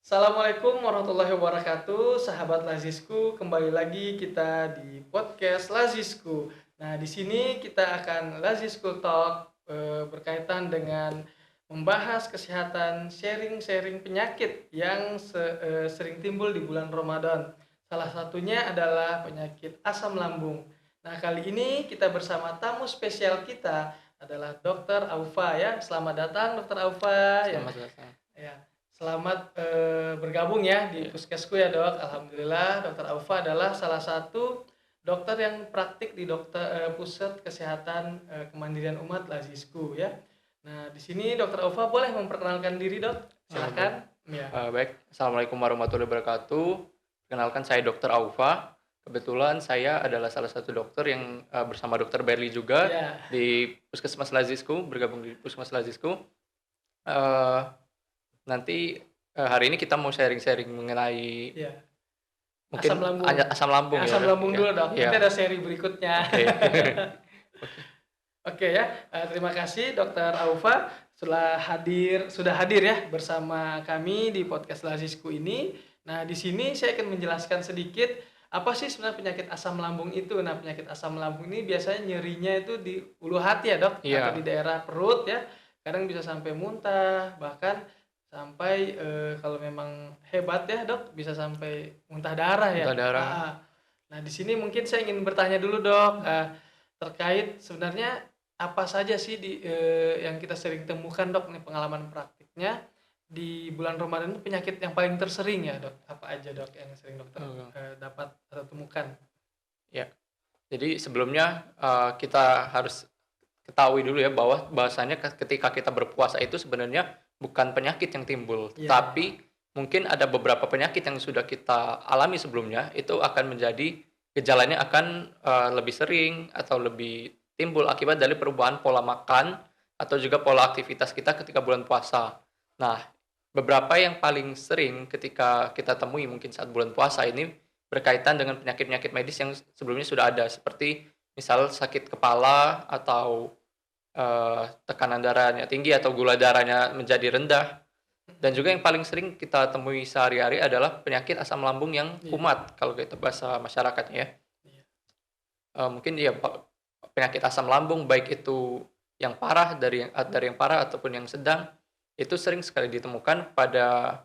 Assalamualaikum warahmatullahi wabarakatuh, sahabat Lazisku. Kembali lagi kita di podcast Lazisku. Nah, di sini kita akan Lazisku Talk berkaitan dengan membahas kesehatan, sharing-sharing penyakit yang sering timbul di bulan Ramadan. Salah satunya adalah penyakit asam lambung. Nah, kali ini kita bersama tamu spesial kita adalah Dokter Aufa ya. Selamat datang Dokter Aufa ya. Selamat datang. Ya, selamat, bergabung ya di Iya. puskesku ya, Dok. Alhamdulillah Dokter Aufa adalah salah satu dokter yang praktik di Pusat Kesehatan, Kemandirian Umat Lazisku ya. Nah, di sini Dokter Aufa boleh memperkenalkan diri, Dok? Baik. Silakan. Ya. Baik. Assalamualaikum warahmatullahi wabarakatuh. Perkenalkan saya Dokter Aufa. Kebetulan saya adalah salah satu dokter yang, bersama Dokter Berli juga Ya. di Puskesmas Lazisku, bergabung di Puskesmas Lazisku. Eee, Nanti, hari ini kita mau sharing-sharing mengenai Ya. mungkin Asam lambung. asam lambung ya, Asam Dok? lambung Iya, dulu, Dok. iya. Nanti ada seri berikutnya. Oke. Oke. Oke ya, terima kasih Dokter Aufa sudah hadir ya bersama kami di podcast Lazisku ini. Nah, di sini saya akan menjelaskan sedikit apa sih sebenarnya penyakit asam lambung itu. Nah, penyakit asam lambung ini biasanya nyerinya itu di ulu hati ya, Dok, atau di Iya, daerah perut ya. Kadang bisa sampai muntah, bahkan sampai kalau memang hebat ya, Dok, bisa sampai muntah darah ya. muntah darah. Nah, di sini mungkin saya ingin bertanya dulu, Dok, terkait sebenarnya apa saja sih yang kita sering temukan, Dok, nih pengalaman praktiknya di bulan Ramadan itu penyakit yang paling tersering ya, Dok? Apa aja, Dok, yang sering dokter Heeh. dapat atau temukan? Ya. Jadi sebelumnya, kita harus ketahui dulu ya bahwasanya ketika kita berpuasa itu sebenarnya bukan penyakit yang timbul, Iya, tetapi mungkin ada beberapa penyakit yang sudah kita alami sebelumnya, itu akan menjadi gejalanya akan, lebih sering atau lebih timbul akibat dari perubahan pola makan atau juga pola aktivitas kita ketika bulan puasa. Nah, beberapa yang paling sering ketika kita temui mungkin saat bulan puasa ini berkaitan dengan penyakit-penyakit medis yang sebelumnya sudah ada, seperti misal sakit kepala atau tekanan darahnya tinggi atau gula darahnya menjadi rendah, dan mhm, juga yang paling sering kita temui sehari-hari adalah penyakit asam lambung yang iya kumat kalau kita bahasa masyarakatnya ya. iya Mungkin ya penyakit asam lambung baik itu yang parah dari yang parah ataupun yang sedang, itu sering sekali ditemukan pada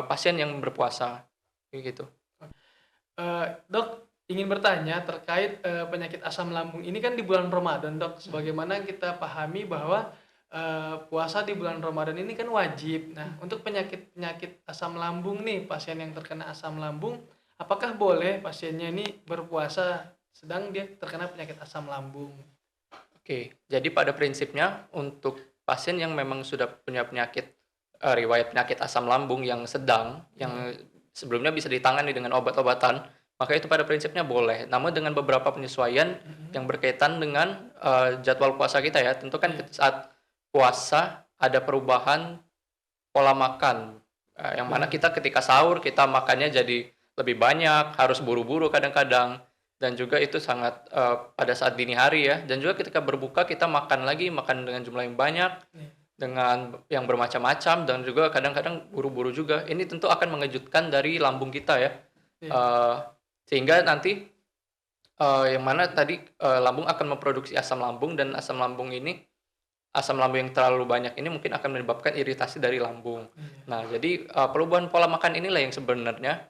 pasien yang berpuasa, kayak gitu. Dok, ingin bertanya terkait, penyakit asam lambung ini kan di bulan Ramadan, Dok. Mhm. Sebagaimana kita pahami bahwa, puasa di bulan Ramadan ini kan wajib. Nah, untuk penyakit-penyakit asam lambung nih, pasien yang terkena asam lambung, apakah boleh pasiennya ini berpuasa sedang dia terkena penyakit asam lambung? Oke, jadi pada prinsipnya untuk pasien yang memang sudah punya penyakit, riwayat penyakit asam lambung yang sedang, Iya, yang sebelumnya bisa ditangani dengan obat-obatan, maka itu pada prinsipnya boleh. Namun dengan beberapa penyesuaian mhm, yang berkaitan dengan, jadwal puasa kita ya. Tentu kan iya, saat puasa ada perubahan pola makan, yang mana benar, kita ketika sahur kita makannya jadi lebih banyak, harus buru-buru kadang-kadang, dan juga itu sangat, pada saat dini hari ya, dan juga ketika berbuka kita makan lagi, makan dengan jumlah yang banyak, iya dengan yang bermacam-macam, dan juga kadang-kadang buru-buru juga. Ini tentu akan mengejutkan dari lambung kita ya, iya eee, sehingga nanti, yang mana tadi, lambung akan memproduksi asam lambung, dan asam lambung yang terlalu banyak ini mungkin akan menyebabkan iritasi dari lambung. iya Nah, jadi, perubahan pola makan inilah yang sebenarnya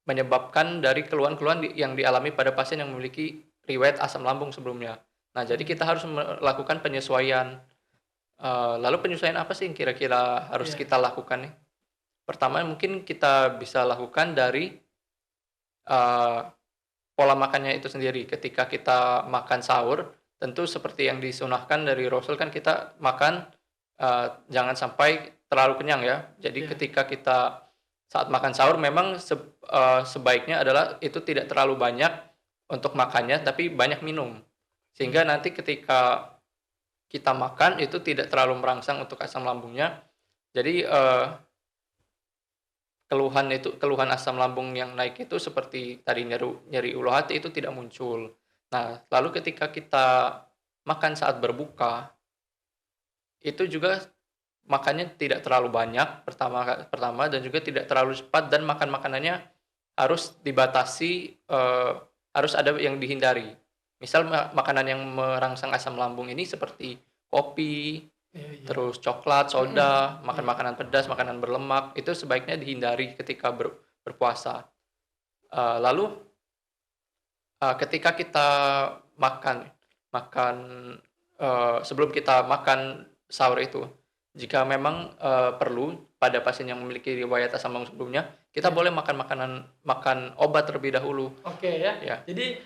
menyebabkan dari keluhan-keluhan yang dialami pada pasien yang memiliki riwayat asam lambung sebelumnya. Nah, jadi kita mmm, harus melakukan penyesuaian. Lalu penyesuaian apa sih yang kira-kira harus iya kita lakukan nih? Pertama mungkin kita bisa lakukan dari, eee, pola makannya itu sendiri. Ketika kita makan sahur, tentu seperti yang disunahkan dari Rasul kan kita makan, jangan sampai terlalu kenyang ya. Jadi iya ketika kita saat makan sahur memang sebaiknya adalah itu tidak terlalu banyak untuk makannya, tapi banyak minum. Sehingga iya nanti ketika kita makan itu tidak terlalu merangsang untuk asam lambungnya. Jadi, keluhan asam lambung yang naik itu seperti tadi nyeri ulu hati itu tidak muncul. Nah, lalu ketika kita makan saat berbuka, itu juga makannya tidak terlalu banyak pertama pertama dan juga tidak terlalu cepat dan makan makanannya harus dibatasi, harus ada yang dihindari. Misal makanan yang merangsang asam lambung ini seperti kopi, Iya iya. terus coklat, Mhm. soda, makan Iya. makanan pedas, makanan berlemak, itu sebaiknya dihindari ketika berpuasa. Lalu, ketika kita makan makan, sebelum kita makan sahur itu, jika memang, perlu pada pasien yang memiliki riwayat asam lambung sebelumnya, kita Iya. boleh makan obat terlebih dahulu, Oke ya. ya. Jadi,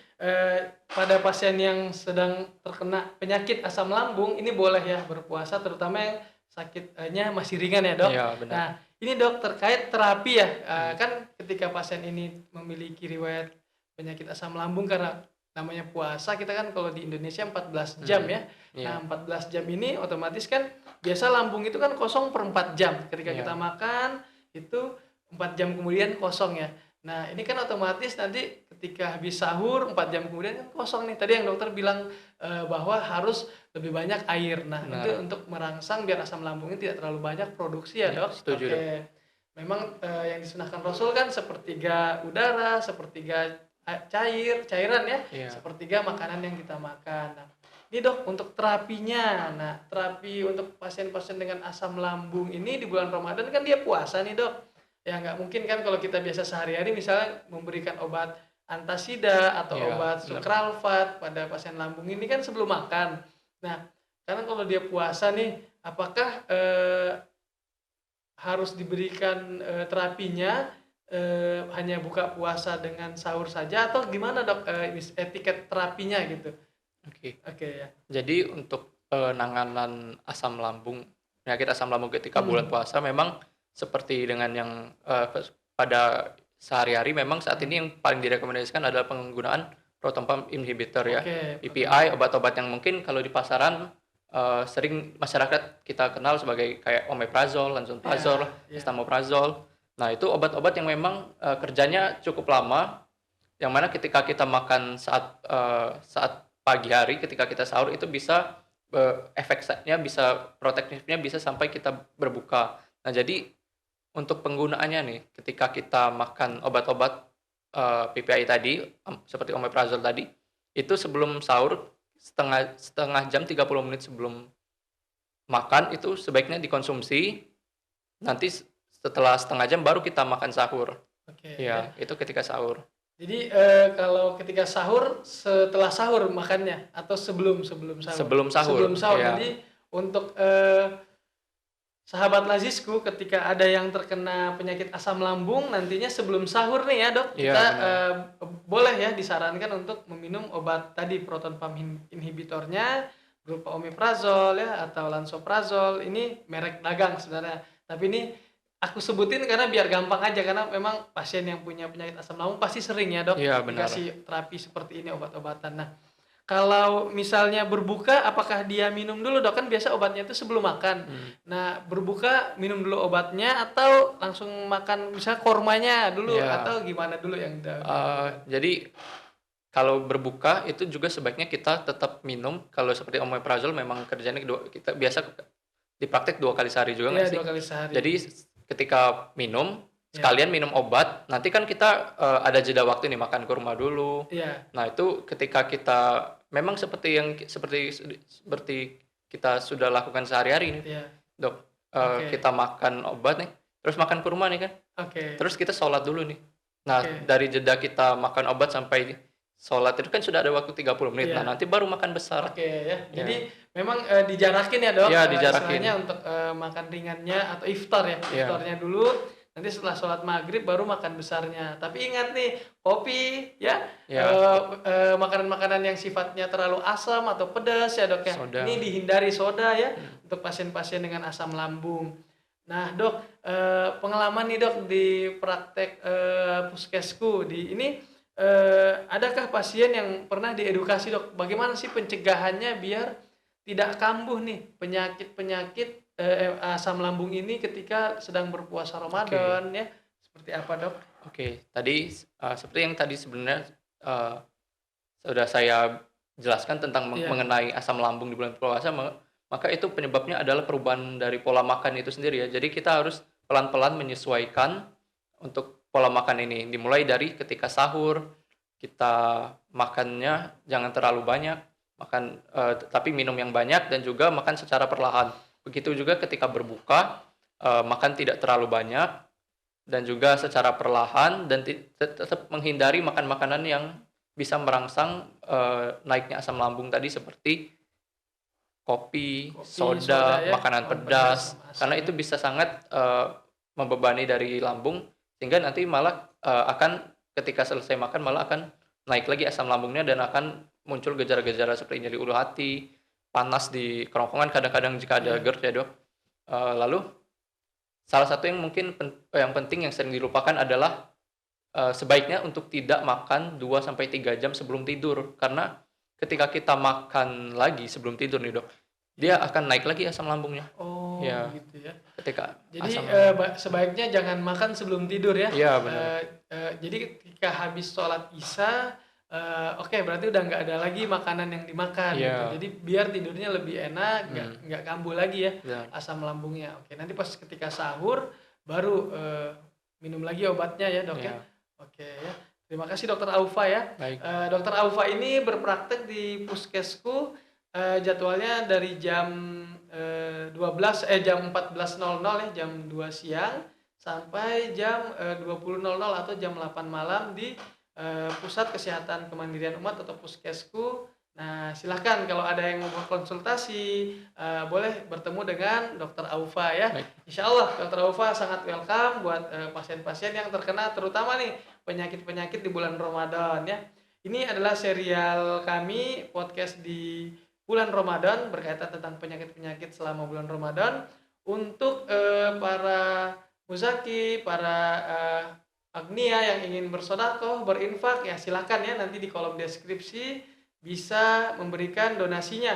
pada pasien yang sedang terkena penyakit asam lambung ini boleh ya berpuasa terutama yang sakitnya masih ringan ya, Dok? Iya, benar. Nah, ini Dok terkait terapi ya, Mhm, kan ketika pasien ini memiliki riwayat penyakit asam lambung karena namanya puasa kita kan kalau di Indonesia 14 jam mhm, ya. iya, Nah, 14 jam ini otomatis kan biasa lambung itu kan kosong per 4 jam. Ketika kita iya, makan itu 4 jam kemudian kosong ya. Nah, ini kan otomatis nanti ketika habis sahur 4 jam kemudian kan kosong nih. Tadi yang dokter bilang, bahwa harus lebih banyak air. Nah, itu benar. untuk merangsang biar asam lambungnya tidak terlalu banyak produksi ya, Iya, Dok? setuju, Dok. Oke. Memang, yang disunahkan Rasul kan sepertiga udara, sepertiga cairan ya, Iya, sepertiga makanan yang kita makan. Nah, ini Dok untuk terapinya. Nah, terapi untuk pasien-pasien dengan asam lambung ini di bulan Ramadan kan dia puasa nih, Dok. Ya nggak mungkin kan kalau kita biasa sehari-hari misalnya memberikan obat antasida atau iya, obat benar. sukralfat pada pasien lambung ini kan sebelum makan. Nah, karena kalau dia puasa nih, apakah, harus diberikan, terapinya, hanya buka puasa dengan sahur saja atau gimana Dok, etiket terapinya gitu? Oke. Oke ya. Jadi untuk penanganan asam lambung, penyakit asam lambung ketika bulan Mhm, puasa memang seperti dengan yang, pada sehari-hari memang saat ini mhm. yang paling direkomendasikan adalah penggunaan proton pump inhibitor ya, Oke, proton PPI, obat-obat yang mungkin kalau di pasaran, sering masyarakat kita kenal sebagai kayak omeprazol, iya lansoprazol, iya. esomeprazol. Nah itu obat-obat yang memang, kerjanya cukup lama, yang mana ketika kita makan saat pagi hari ketika kita sahur itu bisa, efeknya bisa protektifnya bisa sampai kita berbuka. Nah jadi untuk penggunaannya nih ketika kita makan obat-obat, PPI tadi, seperti omeprazol tadi, itu sebelum sahur setengah setengah jam 30 menit sebelum makan itu sebaiknya dikonsumsi, nanti setelah setengah jam baru kita makan sahur. Oke ya. Iya, itu ketika sahur. Jadi, kalau ketika sahur, setelah sahur makannya atau sebelum sebelum sahur? Sebelum Sebelum sahur, sahur. iya. Jadi untuk, sahabat lazisku ketika ada yang terkena penyakit asam lambung nantinya sebelum sahur nih ya Dok, Iya kita, benar. boleh ya disarankan untuk meminum obat tadi proton pump inhibitornya berupa omeprazol ya atau lansoprazol, ini merek dagang sebenarnya. Tapi ini aku sebutin karena biar gampang aja, karena memang pasien yang punya penyakit asam lambung pasti sering ya Dok Iya benar. dikasih terapi seperti ini, obat-obatan. Nah, kalau misalnya berbuka, apakah dia minum dulu Dok? Kan biasa obatnya itu sebelum makan. Mhm. Nah, berbuka minum dulu obatnya atau langsung makan misalnya kormanya dulu Iya, atau gimana dulu yang dilakukan? jadi kalau berbuka itu juga sebaiknya kita tetap minum, kalau seperti omeprazol memang kerjanya kita biasa dipraktek 2 kali sehari juga Iya nggak sih? 2 kali sehari. Jadi ketika minum, Iya sekalian minum obat, nanti kan kita, ada jeda waktu nih makan kurma dulu. iya Nah itu ketika kita memang seperti kita sudah lakukan sehari-hari nih, iya. Dok, Oke kita makan obat nih, terus makan kurma nih kan. oke Terus kita sholat dulu nih. Nah, oke. dari jeda kita makan obat sampai sholat itu kan sudah ada waktu 30 menit. Nah, Iya. nanti baru makan besar. Oke ya, Ya. jadi memang, dijarakin ya Dok, Iya, dijarakin. istilahnya untuk, makan ringannya atau iftar ya, Iya. iftarnya dulu, nanti setelah sholat maghrib baru makan besarnya. Tapi ingat nih, kopi ya, Iya, makanan-makanan yang sifatnya terlalu asam atau pedas ya Dok ya, ini soda. dihindari soda ya, Mhm. untuk pasien-pasien dengan asam lambung. Nah Dok, pengalaman nih Dok di praktek, puskesku di ini, adakah pasien yang pernah diedukasi Dok, bagaimana sih pencegahannya biar tidak kambuh nih penyakit-penyakit, asam lambung ini ketika sedang berpuasa Oke. Ramadan ya, seperti apa Dok? Oke. Tadi, seperti yang tadi sebenarnya, sudah saya jelaskan tentang Iya mengenai asam lambung di bulan puasa maka itu penyebabnya adalah perubahan dari pola makan itu sendiri ya. Jadi kita harus pelan-pelan menyesuaikan untuk pola makan ini. Dimulai dari ketika sahur, kita makannya jangan terlalu banyak, tapi minum yang banyak dan juga makan secara perlahan. Begitu juga ketika berbuka, makan tidak terlalu banyak dan juga secara perlahan dan tetap menghindari makan makanan yang bisa merangsang, naiknya asam lambung tadi seperti kopi, Kopi, soda soda, ya, makanan pedas pedas, sama asam karena ya. itu bisa sangat, membebani dari lambung, sehingga nanti malah, akan ketika selesai makan malah akan naik lagi asam lambungnya dan akan muncul gejala-gejala seperti nyeri ulu hati, panas di kerongkongan kadang-kadang jika ada Iya. GERD ya, Dok. Lalu salah satu yang mungkin yang penting yang sering dilupakan adalah, sebaiknya untuk tidak makan 2 sampai 3 jam sebelum tidur, karena ketika kita makan lagi sebelum tidur nih, Dok, dia Iya. akan naik lagi asam lambungnya. Oh, Ya, begitu ya. ketika Jadi, asam lambung sebaiknya jangan makan sebelum tidur ya. iya bener, Jadi ketika habis sholat Isya, oke berarti udah nggak ada lagi makanan yang dimakan gitu. iya, Jadi biar tidurnya lebih enak, mhm, nggak kambuh lagi ya benar, asam lambungnya. Oke, nanti pas ketika sahur baru, minum lagi obatnya ya, Dok, ya? iya, Oke ya. Terima kasih Dokter Aufa ya. baik, Dokter Aufa ini berpraktek di Puskesku, jadwalnya dari jam 14.00 ya, jam 2 siang sampai jam, 20.00 atau jam 8 malam di, Pusat Kesehatan Kemandirian Umat atau Puskesku. Nah, silahkan kalau ada yang mau konsultasi, boleh bertemu dengan Dokter Aufa ya. baik, Insya Allah Dokter Aufa sangat welcome buat, pasien-pasien yang terkena terutama nih penyakit-penyakit di bulan Ramadan ya. Ini adalah serial kami podcast di bulan Ramadan berkaitan tentang penyakit-penyakit selama bulan Ramadan untuk, para muzaki, para, agnia yang ingin bersedekah, berinfak ya silakan ya nanti di kolom deskripsi bisa memberikan donasinya,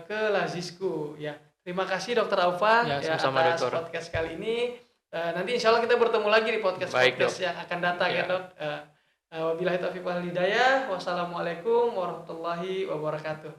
ke Lazisku ya. Terima kasih Dokter Aufa iya ya sama-sama atas Dokter, podcast kali ini. Nanti insya Allah kita bertemu lagi di baik Dok, podcast-podcast yang akan datang ya iya. Dok. Wabillahi taufiq wal hidayah. Wassalamualaikum warahmatullahi wabarakatuh.